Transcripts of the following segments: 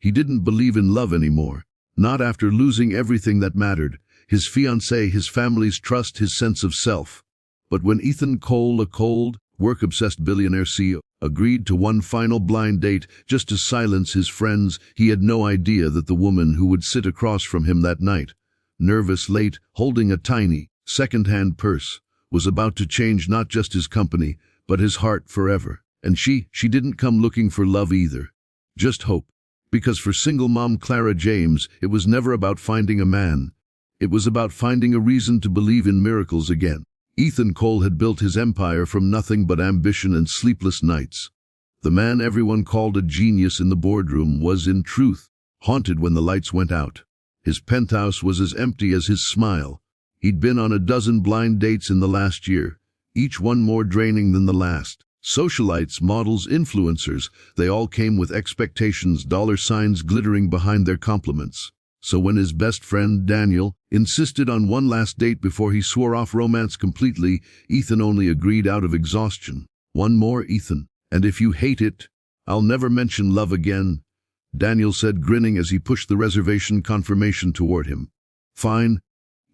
He didn't believe in love anymore. Not after losing everything that mattered: his fiancée, his family's trust, his sense of self. But when Ethan Cole, a cold, work-obsessed billionaire CEO, agreed to one final blind date just to silence his friends, he had no idea that the woman who would sit across from him that night, nervous, late, holding a tiny, second-hand purse, was about to change not just his company, but his heart forever. And she didn't come looking for love either. Just hope. Because for single mom Clara James, it was never about finding a man. It was about finding a reason to believe in miracles again. Ethan Cole had built his empire from nothing but ambition and sleepless nights. The man everyone called a genius in the boardroom was, in truth, haunted when the lights went out. His penthouse was as empty as his smile. He'd been on a dozen blind dates in the last year, each one more draining than the last. Socialites, models, influencers, they all came with expectations, dollar signs glittering behind their compliments. So when his best friend, Daniel, insisted on one last date before he swore off romance completely, Ethan only agreed out of exhaustion. "One more, Ethan, and if you hate it, I'll never mention love again," Daniel said, grinning as he pushed the reservation confirmation toward him. "Fine,"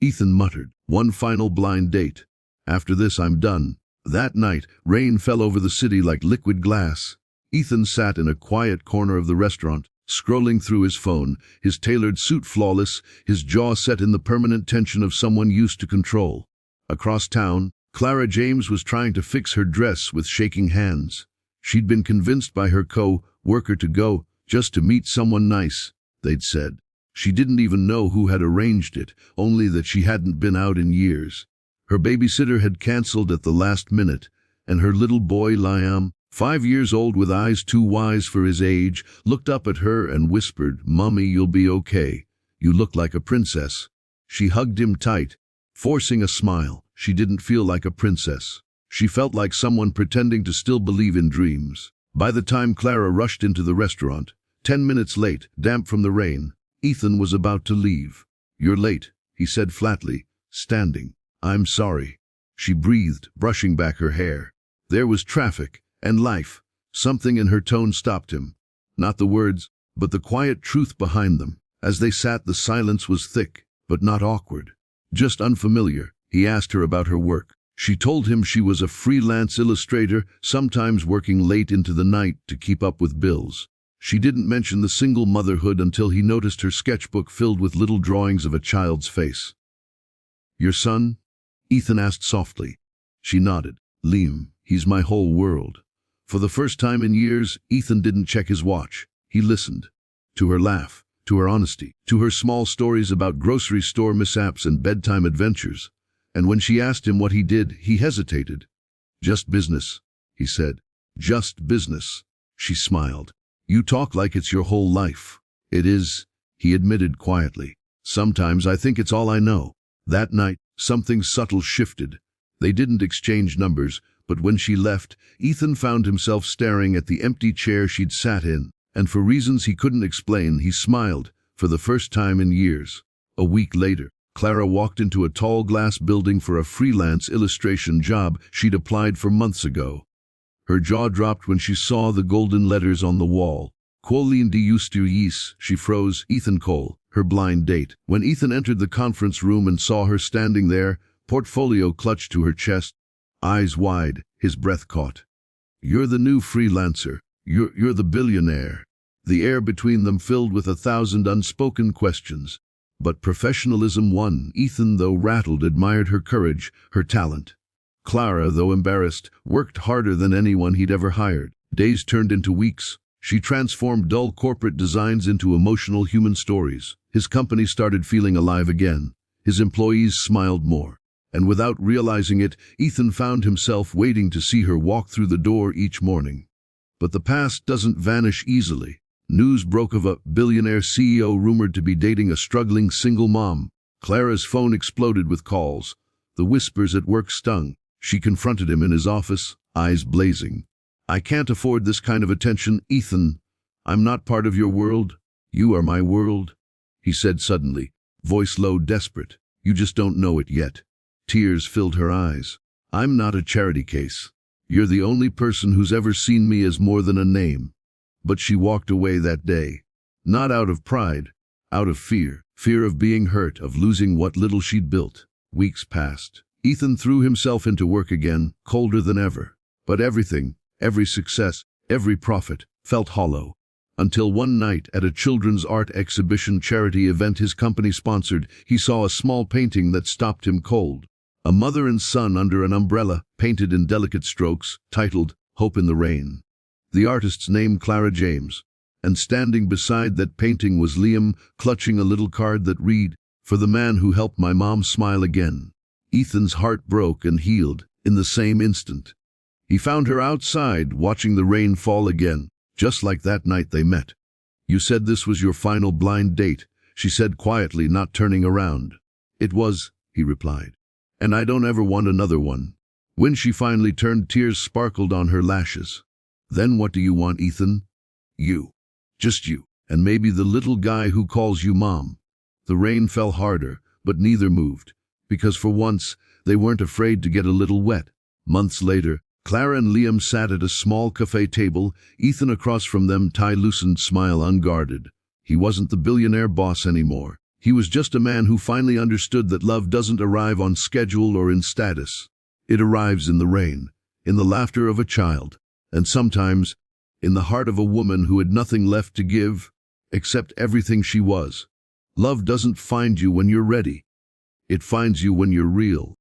Ethan muttered. "One final blind date. After this, I'm done." That night, rain fell over the city like liquid glass. Ethan sat in a quiet corner of the restaurant, scrolling through his phone, his tailored suit flawless, his jaw set in the permanent tension of someone used to control. Across town, Clara James was trying to fix her dress with shaking hands. She'd been convinced by her co-worker to go, just to meet someone nice, they'd said. She didn't even know who had arranged it, only that she hadn't been out in years. Her babysitter had cancelled at the last minute, and her little boy Liam, 5 years old with eyes too wise for his age, looked up at her and whispered, "Mommy, you'll be okay. You look like a princess." She hugged him tight, forcing a smile. She didn't feel like a princess. She felt like someone pretending to still believe in dreams. By the time Clara rushed into the restaurant, 10 minutes late, damp from the rain, Ethan was about to leave. "You're late," he said flatly, standing. "I'm sorry," she breathed, brushing back her hair. There was traffic and life. Something in her tone stopped him. Not the words, but the quiet truth behind them. As they sat, the silence was thick, but not awkward. Just unfamiliar. He asked her about her work. She told him she was a freelance illustrator, sometimes working late into the night to keep up with bills. She didn't mention the single motherhood until he noticed her sketchbook filled with little drawings of a child's face. "Your son?" Ethan asked softly. She nodded. "Liam, he's my whole world." For the first time in years, Ethan didn't check his watch. He listened. To her laugh, to her honesty, to her small stories about grocery store mishaps and bedtime adventures. And when she asked him what he did, he hesitated. "Just business," he said. "Just business." She smiled. "You talk like it's your whole life." "It is," he admitted quietly. "Sometimes I think it's all I know." That night, something subtle shifted. They didn't exchange numbers, but when she left, Ethan found himself staring at the empty chair she'd sat in, and for reasons he couldn't explain, he smiled, for the first time in years. A week later, Clara walked into a tall glass building for a freelance illustration job she'd applied for months ago. Her jaw dropped when she saw the golden letters on the wall. "Colleen de Eustace," she froze. "Ethan Cole, her blind date." When Ethan entered the conference room and saw her standing there, portfolio clutched to her chest, eyes wide, his breath caught. "You're the new freelancer. You're the billionaire." The air between them filled with 1,000 unspoken questions. But professionalism won. Ethan, though rattled, admired her courage, her talent. Clara, though embarrassed, worked harder than anyone he'd ever hired. Days turned into weeks. She transformed dull corporate designs into emotional human stories. His company started feeling alive again. His employees smiled more. And without realizing it, Ethan found himself waiting to see her walk through the door each morning. But the past doesn't vanish easily. News broke of a billionaire CEO rumored to be dating a struggling single mom. Clara's phone exploded with calls. The whispers at work stung. She confronted him in his office, eyes blazing. "I can't afford this kind of attention, Ethan. I'm not part of your world. You are my world," he said suddenly, voice low, desperate. "You just don't know it yet." Tears filled her eyes. "I'm not a charity case. You're the only person who's ever seen me as more than a name." But she walked away that day. Not out of pride, out of fear. Fear of being hurt, of losing what little she'd built. Weeks passed. Ethan threw himself into work again, colder than ever. But everything, every success, every profit, felt hollow. Until one night, at a children's art exhibition charity event his company sponsored, he saw a small painting that stopped him cold. A mother and son under an umbrella, painted in delicate strokes, titled, "Hope in the Rain." The artist's name Clara James. And standing beside that painting was Liam, clutching a little card that read, "For the man who helped my mom smile again." Ethan's heart broke and healed in the same instant. He found her outside, watching the rain fall again, just like that night they met. "You said this was your final blind date," she said quietly, not turning around. "It was," he replied. "And I don't ever want another one." When she finally turned, tears sparkled on her lashes. "Then what do you want, Ethan?" "You. Just you. And maybe the little guy who calls you Mom." The rain fell harder, but neither moved, because for once they weren't afraid to get a little wet. Months later, Clara and Liam sat at a small cafe table, Ethan across from them, tie-loosened, smile unguarded. He wasn't the billionaire boss anymore. He was just a man who finally understood that love doesn't arrive on schedule or in status. It arrives in the rain, in the laughter of a child, and sometimes in the heart of a woman who had nothing left to give, except everything she was. Love doesn't find you when you're ready. It finds you when you're real.